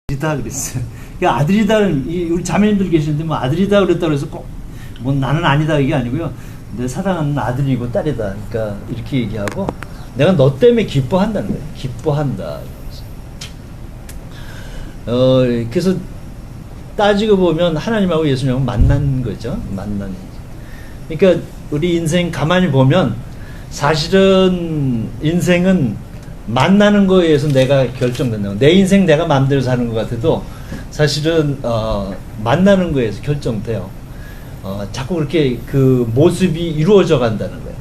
아들이다 그랬어요. 아들이다, 우리 자매님들 계시는데 뭐 아들이다 그랬다 그래서 꼭 뭐 나는 아니다 이게 아니고요. 내 사랑하는 아들이고 딸이다. 그러니까 이렇게 얘기하고 내가 너 때문에 기뻐한다는 거예요. 기뻐한다. 그래서 따지고 보면 하나님하고 예수님하고 만난 거죠. 만난. 그러니까 우리 인생 가만히 보면 사실은 인생은 만나는 거에 의해서 내가 결정된다. 내 인생 내가 마음대로 사는 것 같아도 사실은 만나는 거에 의해서 결정돼요. 자꾸 그렇게 그 모습이 이루어져 간다는 거예요.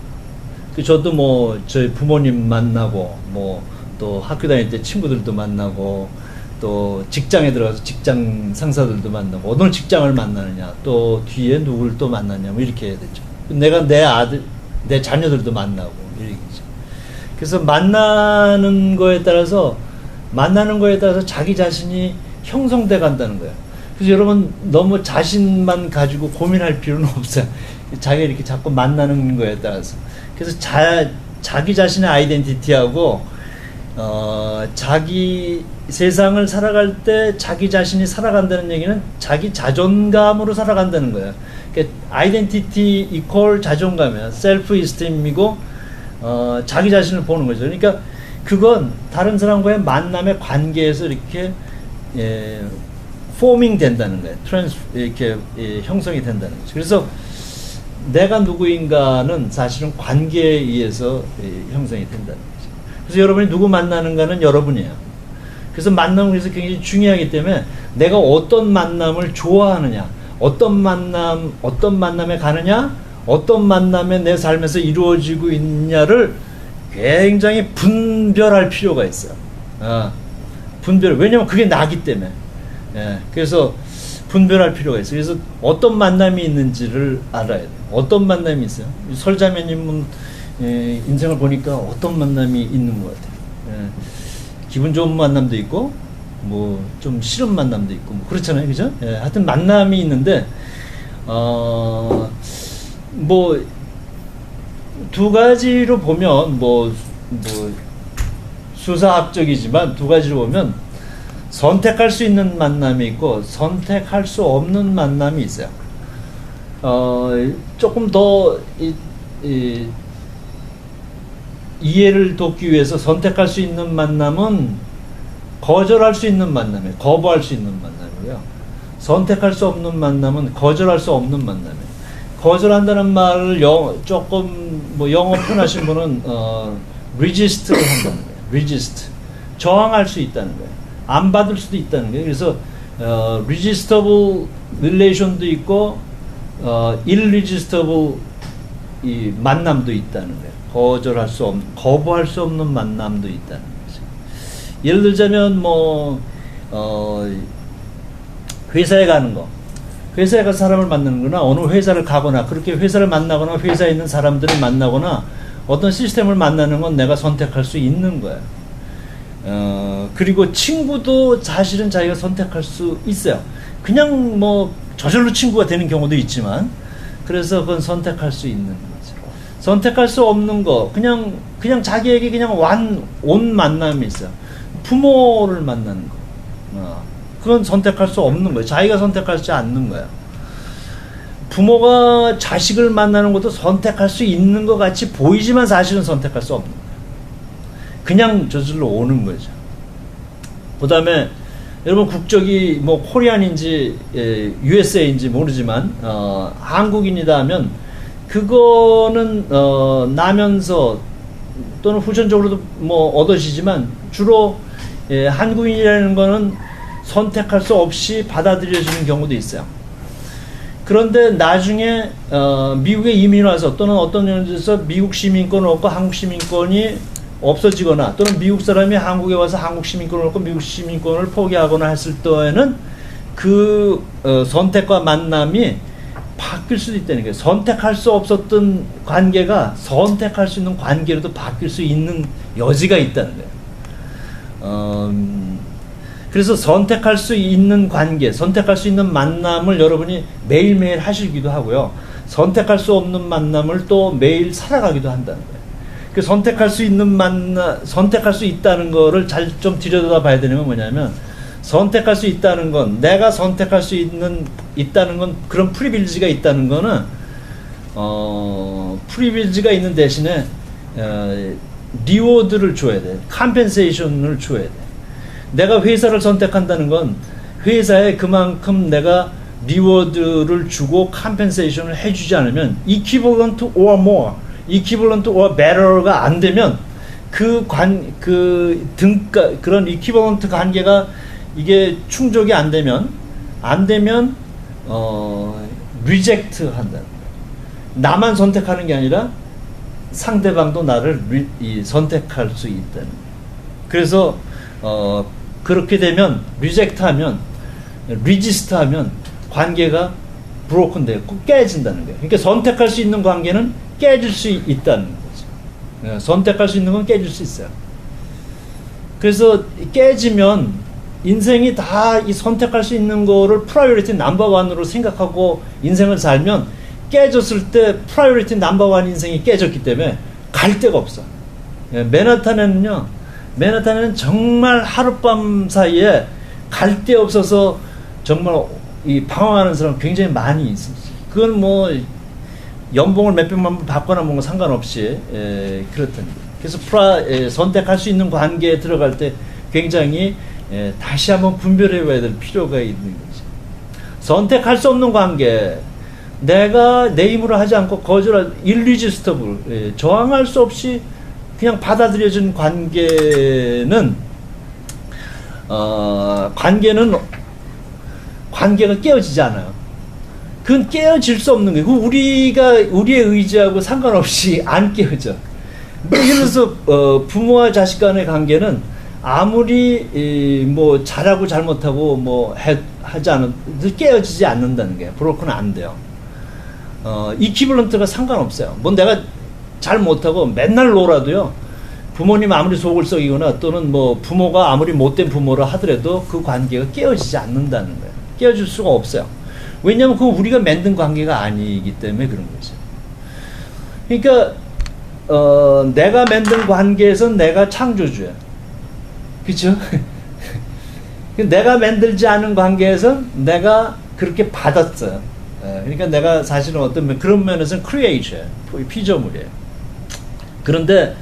저도 뭐 저희 부모님 만나고 뭐 또 학교 다닐 때 친구들도 만나고 또 직장에 들어가서 직장 상사들도 만나고 어느 직장을 만나느냐 또 뒤에 누구를 또 만나냐 뭐 이렇게 해야 되죠. 내가 내 아들 내 자녀들도 만나고 이렇게. 그래서 만나는 거에 따라서 자기 자신이 형성돼 간다는 거예요. 그래서 여러분 너무 자신만 가지고 고민할 필요는 없어요. 자기가 이렇게 자꾸 만나는 거에 따라서. 그래서 자기 자신의 아이덴티티하고 자기 세상을 살아갈 때 자기 자신이 살아간다는 얘기는 자기 자존감으로 살아간다는 거예요. 그러니까 아이덴티티 이퀄 자존감이야. 셀프 이스템이고 자기 자신을 보는 거죠. 그러니까 그건 다른 사람과의 만남의 관계에서 이렇게 포밍 된다는 거예요. 이렇게 형성이 된다는 거죠. 그래서 내가 누구인가는 사실은 관계에 의해서 형성이 된다는 거죠. 그래서 여러분이 누구 만나는가는 여러분이에요. 그래서 만남은 그래서 굉장히 중요하기 때문에 내가 어떤 만남을 좋아하느냐, 어떤 만남에 가느냐, 어떤 만남에 내 삶에서 이루어지고 있냐를 굉장히 분별할 필요가 있어요. 왜냐면 그게 나기 때문에. 그래서 분별할 필요가 있어요. 그래서 어떤 만남이 있는지를 알아야 돼요. 어떤 만남이 있어요. 설자매님은 인생을 보니까 어떤 만남이 있는 것 같아요. 기분 좋은 만남도 있고, 뭐 좀 싫은 만남도 있고, 뭐 그렇잖아요, 그죠? 하여튼 만남이 있는데, 뭐 두 가지로 보면 뭐 수사학적이지만 두 가지로 보면 선택할 수 있는 만남이 있고 선택할 수 없는 만남이 있어요. 조금 더 이해를 돕기 위해서 선택할 수 있는 만남은 거절할 수 있는 만남이에요. 거부할 수 있는 만남이고요. 선택할 수 없는 만남은 거절할 수 없는 만남이에요. 거절한다는 말을 조금 뭐 영어 편하신 분은 resist를 한다는 거예요. resist. 저항할 수 있다는 거예요. 안 받을 수도 있다는 거예요. 그래서 resistible relation도 있고 irresistible 이 만남도 있다는 거예요. 거부할 수 없는 만남도 있다는 거죠. 예를 들자면 뭐 회사에 가는 거. 회사에 가서 사람을 만나는 거나 어느 회사를 가거나 그렇게 회사를 만나거나 회사에 있는 사람들을 만나거나 어떤 시스템을 만나는 건 내가 선택할 수 있는 거예요. 그리고 친구도 사실은 자기가 선택할 수 있어요. 그냥 뭐 저절로 친구가 되는 경우도 있지만 그래서 그건 선택할 수 있는 거죠. 선택할 수 없는 거 그냥 자기에게 그냥 온 만남이 있어요. 부모를 만나는 거. 그건 선택할 수 없는 거예요. 자기가 선택하지 않는 거예요. 부모가 자식을 만나는 것도 선택할 수 있는 것 같이 보이지만 사실은 선택할 수 없는 거예요. 그냥 저절로 오는 거죠. 그 다음에 여러분 국적이 뭐 코리안인지 USA인지 모르지만 한국인이다 하면 그거는 나면서 또는 후천적으로도 뭐 얻어지지만 주로 한국인이라는 거는 선택할 수 없이 받아들여지는 경우도 있어요. 그런데 나중에 미국에 이민 와서 또는 어떤 연에서 미국 시민권을 얻고 한국 시민권이 없어지거나 또는 미국 사람이 한국에 와서 한국 시민권을 얻고 미국 시민권을 포기하거나 했을 때에는 그 선택과 만남이 바뀔 수도 있다는 거예요. 선택할 수 없었던 관계가 선택할 수 있는 관계로도 바뀔 수 있는 여지가 있다는 거예요. 그래서 선택할 수 있는 관계, 선택할 수 있는 만남을 여러분이 매일매일 하시기도 하고요. 선택할 수 없는 만남을 또 매일 살아가기도 한다는 거예요. 그 선택할 수 있다는 거를 잘 좀 들여다봐야 되는 건 뭐냐면 선택할 수 있다는 건, 내가 선택할 수 있다는 건, 그런 프리빌리지가 있다는 거는, 프리빌리지가 있는 대신에, 리워드를 줘야 돼. 컴펜세이션을 줘야 돼. 내가 회사를 선택한다는 건, 회사에 그만큼 내가 리워드를 주고 컴펜세이션을 해주지 않으면, equivalent or more, equivalent or better가 안 되면, 그런 equivalent 관계가 이게 충족이 안 되면 리젝트 한다. 나만 선택하는 게 아니라 상대방도 나를 선택할 수 있다. 그래서 그렇게 되면 리젝트하면 리지스트하면 관계가 브로큰 되고 깨진다는 거예요. 그러니까 선택할 수 있는 관계는 깨질 수 있다는 거죠. 선택할 수 있는 건 깨질 수 있어요. 그래서 깨지면 인생이 다 이 선택할 수 있는 거를 프라이어리티 넘버원으로 생각하고 인생을 살면 깨졌을 때 프라이어리티 넘버원 인생이 깨졌기 때문에 갈 데가 없어. 맨하탄에는 정말 하룻밤 사이에 갈 데 없어서 정말 이 방황하는 사람 굉장히 많이 있어요. 그건 뭐 연봉을 몇백만 번 받거나 뭔가 상관없이 그렇답니다. 그래서 선택할 수 있는 관계에 들어갈 때 굉장히 다시 한번 분별해 봐야 될 필요가 있는 거죠. 선택할 수 없는 관계, 내가 내 힘으로 하지 않고 거절할 irresistible, 저항할 수 없이 그냥 받아들여진 관계는 관계가 깨어지지 않아요. 그건 깨어질 수 없는 거예요. 우리의 의지하고 상관없이 안 깨어져. 예를 들어서 부모와 자식 간의 관계는 아무리 뭐 잘하고 잘못하고 뭐 하지 않아도 깨어지지 않는다는 게 브로크는 안 돼요. 이퀴블런트가 상관없어요. 뭐 내가 잘 못하고 맨날 놀아도요. 부모님 아무리 속을 썩이거나 또는 뭐 부모가 아무리 못된 부모라 하더라도 그 관계가 깨어지지 않는다는 거예요. 깨어질 수가 없어요. 왜냐하면 그건 우리가 만든 관계가 아니기 때문에 그런 거죠. 그러니까 내가 만든 관계에선 내가 창조주야. 그렇죠? 내가 만들지 않은 관계에서 내가 그렇게 받았어요. 그러니까 내가 사실은 어떤 그런 면에서는 크리에이터예요. 피조물이에요. 그런데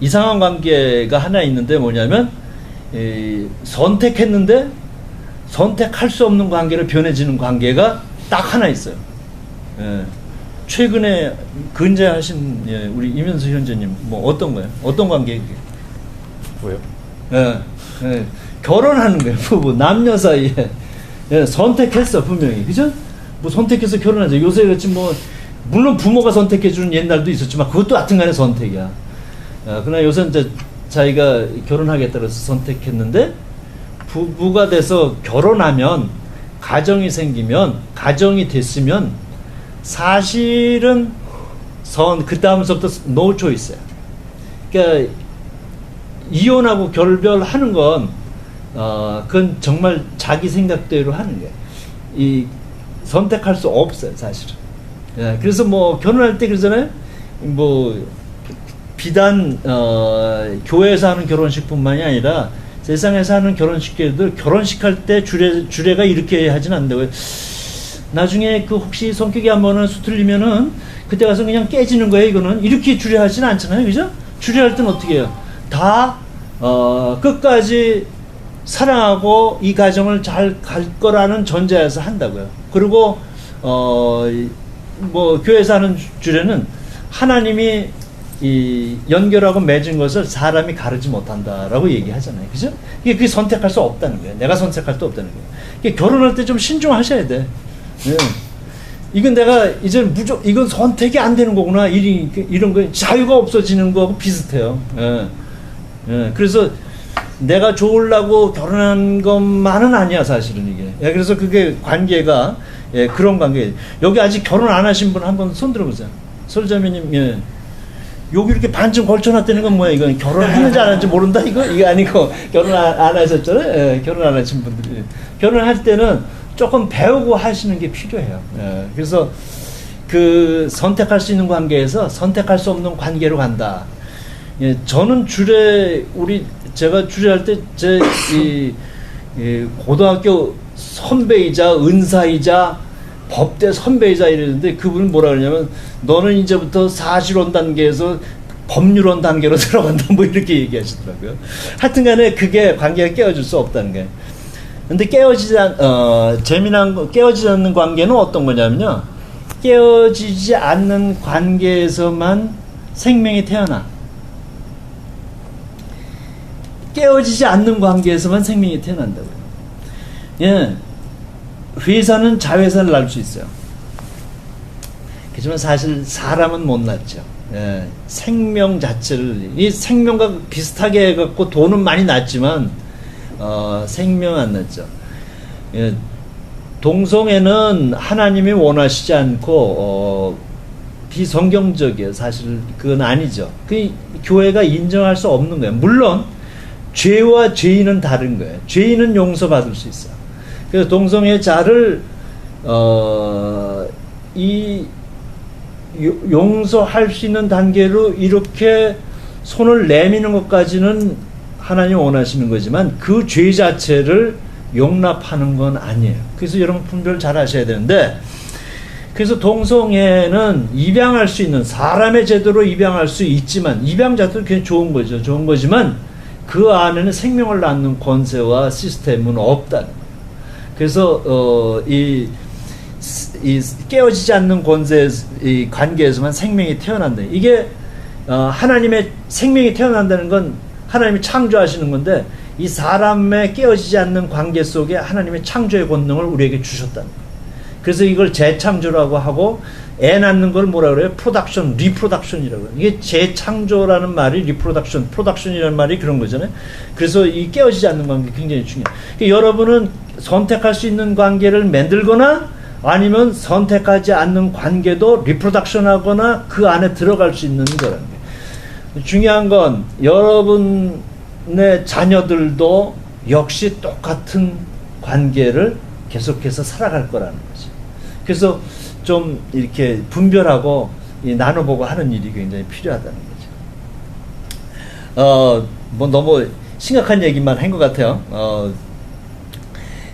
이상한 관계가 하나 있는데 뭐냐면 선택했는데 선택할 수 없는 관계로 변해지는 관계가 딱 하나 있어요. 최근에 근자하신 우리 이면수 현재님 뭐 어떤 거예요? 어떤 관계예요? 뭐요? 결혼하는 거예요. 부부 남녀 사이에 선택했어 분명히, 그죠? 뭐 선택해서 결혼하죠. 요새 그렇지 뭐 물론 부모가 선택해주는 옛날도 있었지만 그것도 하여튼간에 선택이야. 그러나 요새 이제 자기가 결혼하겠다고 해서 선택했는데 부부가 돼서 결혼하면 가정이 생기면 가정이 됐으면 사실은 그 다음서부터 no choice야. 그러니까 이혼하고 결별하는 건 그건 정말 자기 생각대로 하는 거예요. 이 선택할 수 없어요, 사실은. 그래서 뭐 결혼할 때 그러잖아요. 뭐 비단 교회에서 하는 결혼식뿐만이 아니라 세상에서 하는 결혼식들도 결혼식 할 때 주례가 이렇게 하진 않는다고요. 나중에 그 혹시 성격이 한번은 수틀리면은 그때 가서 그냥 깨지는 거예요. 이거는 이렇게 주례하진 않잖아요, 그죠? 주례할 때는 어떻게 해요? 다 끝까지 사랑하고 이 가정을 잘 갈 거라는 전제에서 한다고요. 그리고 뭐 교회에서 하는 주례는 하나님이 이 연결하고 맺은 것을 사람이 가르지 못한다라고 얘기하잖아요, 그죠? 그게 선택할 수 없다는 거예요. 내가 선택할 수 없다는 거예요. 결혼할 때 좀 신중하셔야 돼. 이건 내가 이제 이건 선택이 안 되는 거구나. 이런 거 자유가 없어지는 거하고 비슷해요. 그래서 내가 좋으려고 결혼한 것만은 아니야, 사실은 이게. 그래서 그게 관계가 그런 관계. 여기 아직 결혼 안 하신 분 한번 손 들어보세요. 솔자매님, 여기 이렇게 반쯤 걸쳐놨다는 건 뭐야? 이건 결혼했는지 안 했는지 모른다? 이거 아니고 결혼 안 하셨잖아요. 결혼 안 하신 분들이 결혼할 때는 조금 배우고 하시는 게 필요해요. 그래서 그 선택할 수 있는 관계에서 선택할 수 없는 관계로 간다. 저는 우리 제가 주례할 때 이 고등학교 선배이자 은사이자 법대 선배이자 이랬는데 그분은 뭐라 그러냐면 너는 이제부터 사실론 단계에서 법률론 단계로 들어간다 뭐 이렇게 얘기하시더라고요. 하여튼간에 그게 관계가 깨어질 수 없다는 거예요. 근데 깨어지지 않는 관계는 어떤 거냐면요. 깨어지지 않는 관계에서만 생명이 태어나. 깨어지지 않는 관계에서만 생명이 태어난다고요. 예. 회사는 자회사를 낳을 수 있어요. 그렇지만 사실 사람은 못 낳죠. 예. 생명 자체를, 이 생명과 비슷하게 해갖고 돈은 많이 낳지만, 생명 안 낳죠. 예. 동성애는 하나님이 원하시지 않고, 비성경적이에요. 사실 그건 아니죠. 그 교회가 인정할 수 없는 거예요. 물론, 죄와 죄인은 다른 거예요. 죄인은 용서받을 수 있어요. 그래서 동성애자를 용서할 수 있는 단계로 이렇게 손을 내미는 것까지는 하나님 원하시는 거지만 그 죄 자체를 용납하는 건 아니에요. 그래서 여러분 분별 잘 하셔야 되는데, 그래서 동성애는 입양할 수 있는, 사람의 제도로 입양할 수 있지만, 입양 자체도 굉장히 좋은 거죠. 좋은 거지만 그 안에는 생명을 낳는 권세와 시스템은 없다는 거예요. 그래서 이 깨어지지 않는 권세, 이 관계에서만 생명이 태어난다. 이게 하나님의 생명이 태어난다는 건 하나님이 창조하시는 건데, 이 사람의 깨어지지 않는 관계 속에 하나님의 창조의 권능을 우리에게 주셨다는 거예요. 그래서 이걸 재창조라고 하고, 애 낳는 걸 뭐라 그래요? 프로덕션, 리프로덕션이라고 해요. 이게 재창조라는 말이 리프로덕션, 프로덕션이라는 말이 그런 거잖아요. 그래서 이 깨어지지 않는 관계 굉장히 중요해요. 그러니까 여러분은 선택할 수 있는 관계를 만들거나 아니면 선택하지 않는 관계도 리프로덕션 하거나 그 안에 들어갈 수 있는 거라는 거예요. 중요한 건 여러분의 자녀들도 역시 똑같은 관계를 계속해서 살아갈 거라는 거죠. 그래서 좀 이렇게 분별하고 나눠보고 하는 일이 굉장히 필요하다는 거죠. 뭐 너무 심각한 얘기만 한 것 같아요.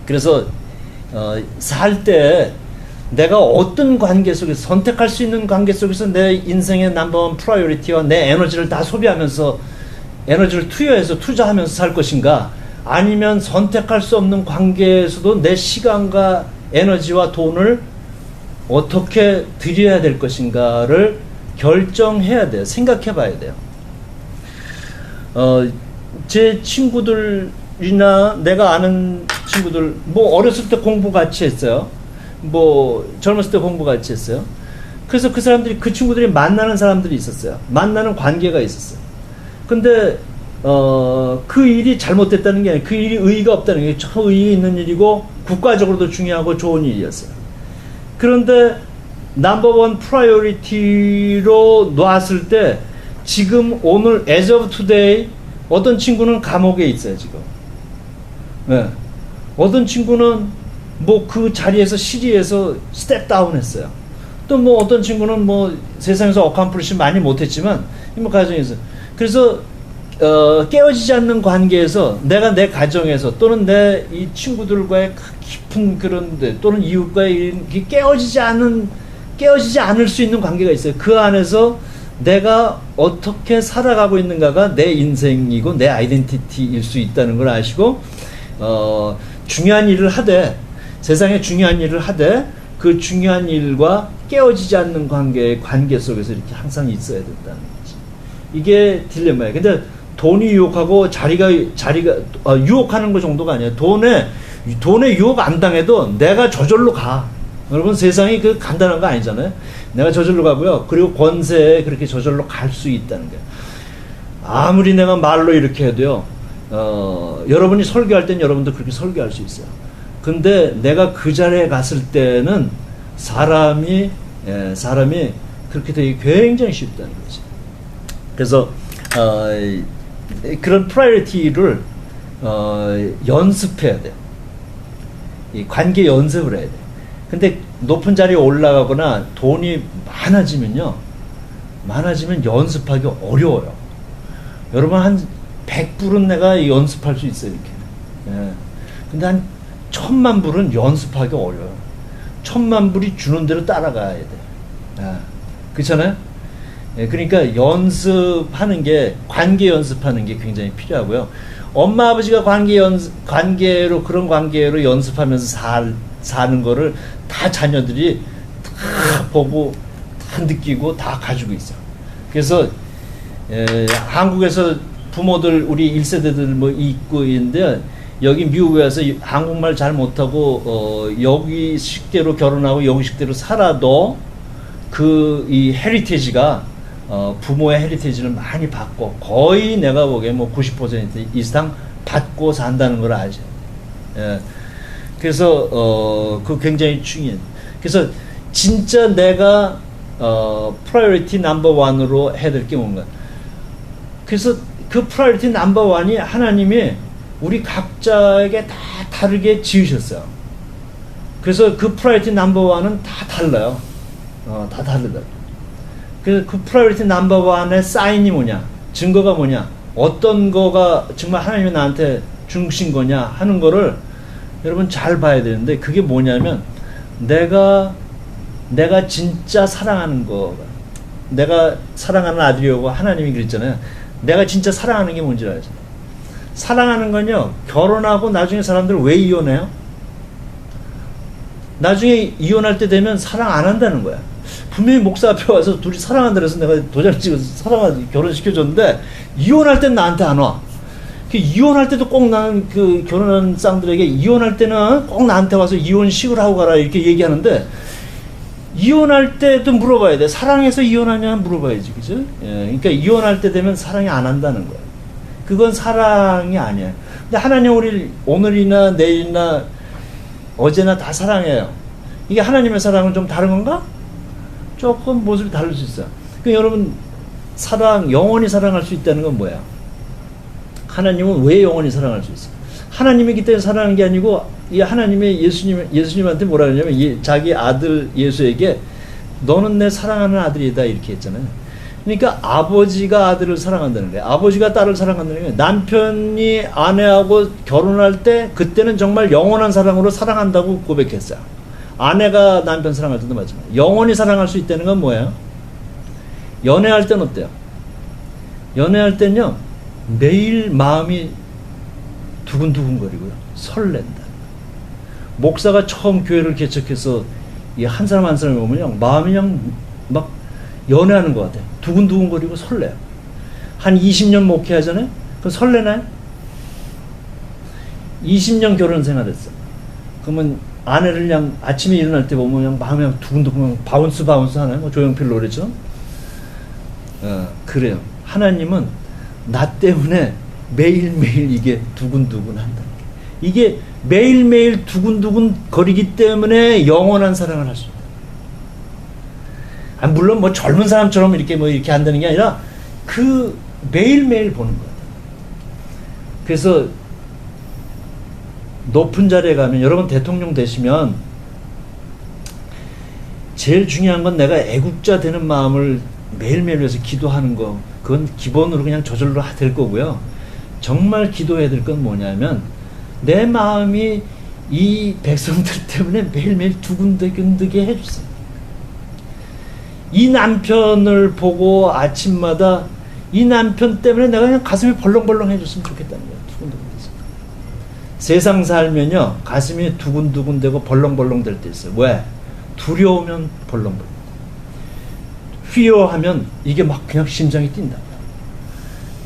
그래서 살 때 내가 어떤 관계 속에서, 선택할 수 있는 관계 속에서 내 인생의 넘버원 프라이어리티와 내 에너지를 다 소비하면서, 에너지를 투여해서 투자하면서 살 것인가, 아니면 선택할 수 없는 관계에서도 내 시간과 에너지와 돈을 어떻게 드려야 될 것인가를 결정해야 돼요. 생각해 봐야 돼요. 제 친구들이나 내가 아는 친구들, 뭐 어렸을 때 공부 같이 했어요. 뭐 젊었을 때 공부 같이 했어요. 그래서 그 사람들이, 그 친구들이 만나는 사람들이 있었어요. 만나는 관계가 있었어요. 근데 그 일이 잘못됐다는 게 아니라 그 일이 의의가 없다는 게 저 의의 있는 일이고 국가적으로도 중요하고 좋은 일이었어요. 그런데 넘버원 프라이어리티로 놨을 때 지금 오늘 as of today 어떤 친구는 감옥에 있어요 지금. 네. 어떤 친구는 뭐 그 자리에서 시리에서 스텝 다운 했어요. 또 뭐 어떤 친구는 뭐 세상에서 어컴플리시 많이 못했지만 뭐 가정에서, 그래서 깨어지지 않는 관계에서 내가 내 가정에서 또는 내 이 친구들과의 깊은 그런데 또는 이웃과의 깨어지지 않을 수 있는 관계가 있어요. 그 안에서 내가 어떻게 살아가고 있는가가 내 인생이고 내 아이덴티티일 수 있다는 걸 아시고, 중요한 일을 하되, 세상에 중요한 일을 하되 그 중요한 일과 깨어지지 않는 관계 속에서 이렇게 항상 있어야 된다는 거지. 이게 딜레마예요. 근데 돈이 유혹하고 자리가 유혹하는 거 정도가 아니에요. 돈에 유혹 안 당해도 내가 저절로 가. 여러분 세상이 그 간단한 거 아니잖아요. 내가 저절로 가고요. 그리고 권세에 그렇게 저절로 갈 수 있다는 거예요. 아무리 내가 말로 이렇게 해도요. 여러분이 설교할 땐 여러분도 그렇게 설교할 수 있어요. 근데 내가 그 자리에 갔을 때는 사람이 그렇게 되기 굉장히 쉽다는 거죠. 그래서 그런 프라이어리티를 연습해야 돼요. 이 관계 연습을 해야 돼요. 근데 높은 자리에 올라가거나 돈이 많아지면 연습하기 어려워요. 여러분 한 100불은 내가 연습할 수 있어 이렇게. 예. 근데 한 10,000,000불은 연습하기 어려워요. 10,000,000불이 주는 대로 따라가야 돼. 예. 그렇잖아요? 예. 그러니까 연습하는 게, 관계 연습하는 게 굉장히 필요하고요. 엄마 아버지가 관계로, 그런 관계로 연습하면서 사는 거를 다 자녀들이 다 보고 다 느끼고 다 가지고 있어. 그래서 한국에서 부모들, 우리 1세대들 뭐 있고 있는데, 여기 미국에 와서 한국말 잘 못하고 여기 식대로 결혼하고 여기 식대로 살아도 이 헤리티지가 부모의 헤리티지를 많이 받고, 거의 내가 보기에 뭐 90% 이상 받고 산다는 걸 아죠. 예. 그래서 그 굉장히 중요해. 그래서 진짜 내가 프라이어리티 넘버 원으로 해야 될 게 뭔가. 그래서 그 프라이어리티 넘버 원이 하나님이 우리 각자에게 다 다르게 지으셨어요. 그래서 그 프라이어리티 넘버 원은 다 달라요. 다 다르다. 그래서 그 프라이어리티 넘버 원의 사인이 뭐냐, 증거가 뭐냐, 어떤 거가 정말 하나님이 나한테 주신 거냐 하는 거를 여러분 잘 봐야 되는데, 그게 뭐냐면 내가 진짜 사랑하는 거, 내가 사랑하는 아들이라고 하나님이 그랬잖아요. 내가 진짜 사랑하는 게 뭔지 알죠? 사랑하는 건요, 결혼하고 나중에 사람들 왜 이혼해요? 나중에 이혼할 때 되면 사랑 안 한다는 거야. 분명히 목사 앞에 와서 둘이 사랑한다 그래서 내가 도장 찍어서 결혼시켜줬는데, 이혼할 땐 나한테 안 와. 이혼할 때도 꼭 나는 그 결혼한 쌍들에게 이혼할 때는 꼭 나한테 와서 이혼식을 하고 가라 이렇게 얘기하는데, 이혼할 때도 물어봐야 돼. 사랑해서 이혼하냐 물어봐야지, 그죠? 예, 그러니까 이혼할 때 되면 사랑이 안 한다는 거야. 그건 사랑이 아니야. 근데 하나님 우리 오늘이나 내일이나 어제나 다 사랑해요. 이게 하나님의 사랑은 좀 다른 건가? 조금 모습이 다를 수 있어. 그 여러분, 영원히 사랑할 수 있다는 건 뭐야? 하나님은 왜 영원히 사랑할 수 있어? 하나님이기 때문에 사랑하는 게 아니고, 이 하나님의 예수님한테 뭐라 그러냐면, 자기 아들 예수에게 너는 내 사랑하는 아들이다 이렇게 했잖아요. 그러니까 아버지가 아들을 사랑한다는 거예요. 아버지가 딸을 사랑한다는 거예요. 남편이 아내하고 결혼할 때 그때는 정말 영원한 사랑으로 사랑한다고 고백했어요. 아내가 남편 사랑할 때도 마찬가지. 영원히 사랑할 수 있다는 건 뭐예요? 연애할 땐 어때요? 연애할 땐요, 매일 마음이 두근두근거리고요, 설렌다. 목사가 처음 교회를 개척해서 한 사람 한 사람이 오면 마음이 그냥 막 연애하는 것 같아요. 두근두근거리고 설레요. 한 20년 목회하잖아요? 그럼 설레나요? 20년 결혼 생활했어. 그러면 아내를 그냥 아침에 일어날 때 보면 그냥 마음이 그냥 두근두근 바운스 하나요? 뭐 조용필 노래죠? 그래요. 하나님은 나 때문에 매일매일 이게 두근두근 한다. 이게 매일매일 두근두근 거리기 때문에 영원한 사랑을 할 수 있다. 물론 뭐 젊은 사람처럼 이렇게 한다는 게 아니라 그 매일매일 보는 거예요. 그래서 높은 자리에 가면, 여러분 대통령 되시면 제일 중요한 건 내가 애국자 되는 마음을 매일매일 위해서 기도하는 거, 그건 기본으로 그냥 저절로 될 거고요. 정말 기도해야 될 건 뭐냐면, 내 마음이 이 백성들 때문에 매일매일 두근두근하게 해주세요. 이 남편을 보고 아침마다 이 남편 때문에 내가 그냥 가슴이 벌렁벌렁 해줬으면 좋겠다는 거예요. 두근두근해서. 세상 살면요, 가슴이 두근두근되고 벌렁벌렁 될 때 있어요. 왜? 두려우면 벌렁벌렁. 휘어하면 이게 막 그냥 심장이 뛴다.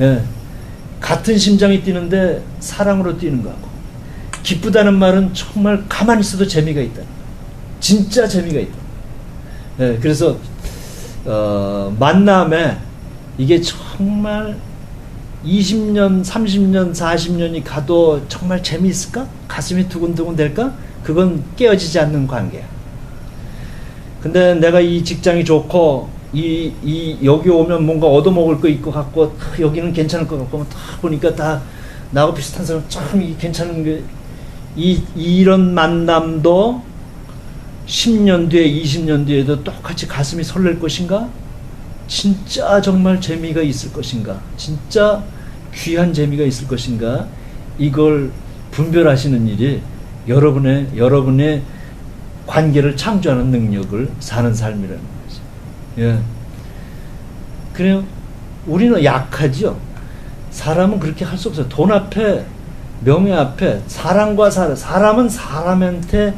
예. 같은 심장이 뛰는데 사랑으로 뛰는 거하고, 기쁘다는 말은 정말 가만히 있어도 재미가 있다. 진짜 재미가 있다. 예. 그래서 만남에 이게 정말 20년, 30년, 40년이 가도 정말 재미있을까? 가슴이 두근두근 될까? 그건 깨어지지 않는 관계야. 근데 내가 이 직장이 좋고, 여기 오면 뭔가 얻어먹을 거 있고 같고, 여기는 괜찮을 것 같고, 딱 보니까 다 나하고 비슷한 사람 참 괜찮은 게, 이런 만남도 10년 뒤에, 20년 뒤에도 똑같이 가슴이 설렐 것인가? 진짜 정말 재미가 있을 것인가? 진짜 귀한 재미가 있을 것인가, 이걸 분별하시는 일이 여러분의 관계를 창조하는 능력을 사는 삶이라는 거죠. 예. 그래요. 우리는 약하죠. 사람은 그렇게 할 수 없어요. 돈 앞에, 명예 앞에, 사람은 사람한테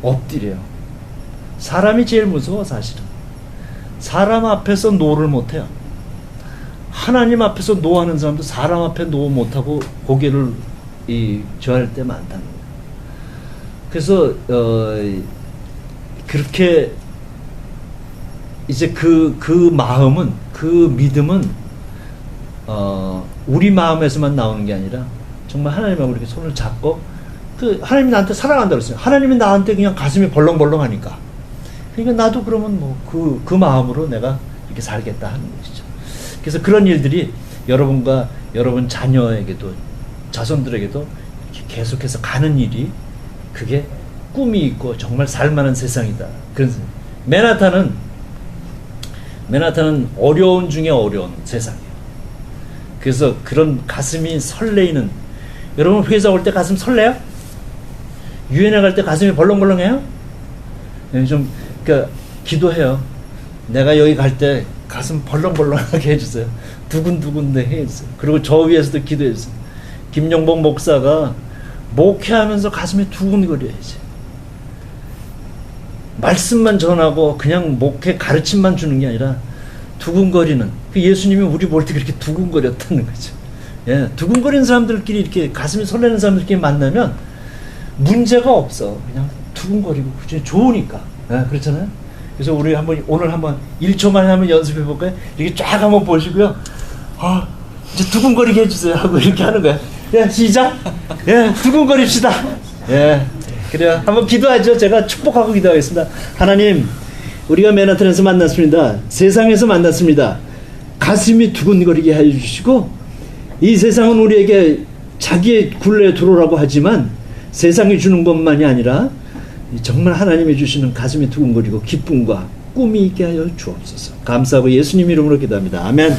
엎드려요. 사람이 제일 무서워, 사실은. 사람 앞에서 노를 못해요. 하나님 앞에서 노하는 사람도 사람 앞에 노 못하고 고개를 저할 때 많다는 거예요. 그래서 그렇게 이제 그 마음은, 그 믿음은 우리 마음에서만 나오는 게 아니라 정말 하나님하고 이렇게 손을 잡고, 하나님이 나한테 사랑한다고 했어요. 하나님이 나한테 그냥 가슴이 벌렁벌렁하니까, 그러니까 나도 그러면 뭐 그 마음으로 내가 이렇게 살겠다 하는 것이죠. 그래서 그런 일들이 여러분과 여러분 자녀에게도, 자손들에게도 이렇게 계속해서 가는 일이, 그게 꿈이 있고 정말 살만한 세상이다. 그런 맨하탄은 어려운 중에 어려운 세상이에요. 그래서 그런 가슴이 설레이는, 여러분 회사 올 때 가슴 설레요? 유엔에 갈 때 가슴이 벌렁벌렁해요? 좀 기도해요. 내가 여기 갈 때 가슴 벌렁벌렁하게 해주세요. 두근두근해 해주세요. 그리고 저 위에서도 기도해주세요. 김용복 목사가 목회하면서 가슴이 두근거려야지. 말씀만 전하고 그냥 목회 가르침만 주는 게 아니라 두근거리는, 예수님이 우리 볼 때 그렇게 두근거렸다는 거죠. 예, 두근거리는 사람들끼리, 이렇게 가슴이 설레는 사람들끼리 만나면 문제가 없어. 그냥 두근거리고 좋으니까. 예, 그렇잖아요. 그래서 우리 오늘 한번 1초만 한번 연습해 볼까요? 이렇게 쫙 한번 보시고요. 이제 두근거리게 해주세요 하고 이렇게 하는 거야. 예, 시작. 예, 두근거립시다. 예, 그래요. 한번 기도하죠. 제가 축복하고 기도하겠습니다. 하나님, 우리가 맨하탄에서 만났습니다. 세상에서 만났습니다. 가슴이 두근거리게 해주시고, 이 세상은 우리에게 자기의 굴레에 들어오라고 하지만 세상이 주는 것만이 아니라 정말 하나님이 주시는 가슴이 두근거리고 기쁨과 꿈이 있게 하여 주옵소서. 감사하고 예수님 이름으로 기도합니다. 아멘.